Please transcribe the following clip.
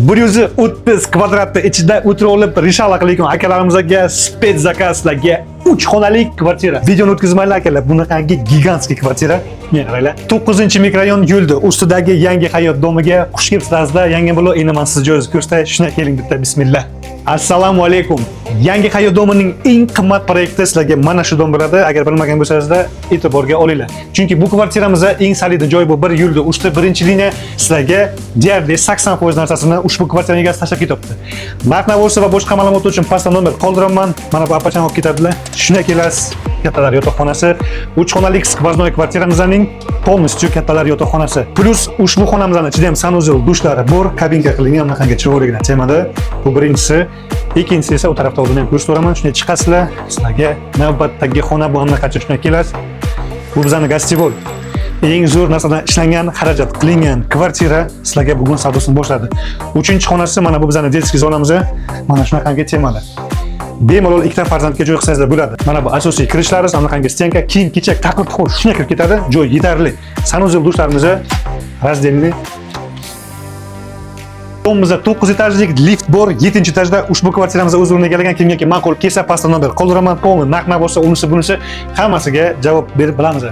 130 kvadratni ichida o'tirib olib, rishala qilayotgan akalarimizga spets zakazlarga 3 xonali kvartira. Videoni o'tkazmanglar akalar, bunaqangi gigantskiy kvartira. Mana qaranglar. 9-mikrorayon yo'lda ustidagi yangi hayot domiga xush kelibsizlar. Yangi bo'lib, endi men siz joyingizni ko'rsatay. Shuna keling bitta bismillah. Assalomu alaykum. Yangi hayot domining eng qimmat proyekti sizlarga mana shu dom bo'ladi. Agar bilmagan bo'lsangizlar, e'tiborga olinglar. Chunki bu kvartiramizda eng solidniy joy bu bir yo'lda uchta birinchi liniya sizlarga deyarli 80% narsasini ushbu kvartiraning egasi tashlab ketyapti. Narx-navosi va boshqa ma'lumot uchun pastda nomer qoldiraman. Mana bu apachani olib ketadilar. Shuna kelasiz. Kattalar yotoqxonasi, 3 xonali skvoznoy kvartiramizning полностью kattalar yotoqxonasi. Plus ushbu xonamizning ichida ham sanuzel, dushlari bor, kabinka qilingan bunaqangi chiroyligina temada. Bu birinchisi. Ikkinchisi esa u tarafda o'zini ham ko'rsatiraman. Shunday chiqasizlar, sizlarga navbatdagi xona bu hamnaqacha shunday kelasiz. Bu bizning gastibol. Eng zo'r narsadan ishlangan, xarajat qilingan kvartira sizlarga bugun savdosini boshladi. 3-xonasi mana bu bizning детский zonamiz. Mana shunaqangi temalar. Bemalol ikkita farzandga joy qilsangizlar bo'ladi. Mana bu asosiy kirishlari, hamnaqangi stenka, kiyim-kechak, taqir-tuqir shunday kirib ketadi. Joy yetarli. Sanuzel dushlarimiz razdelli. Domimizda 9 etajlik lift bor. 7-etajda ushbu kvartiramizda o'z o'rnini egallagan kimga ma'qul kelsa pastda nomer qoldiraman. Polni narx-navosi, unisi bunisi hammasiga javob berib bilamiz.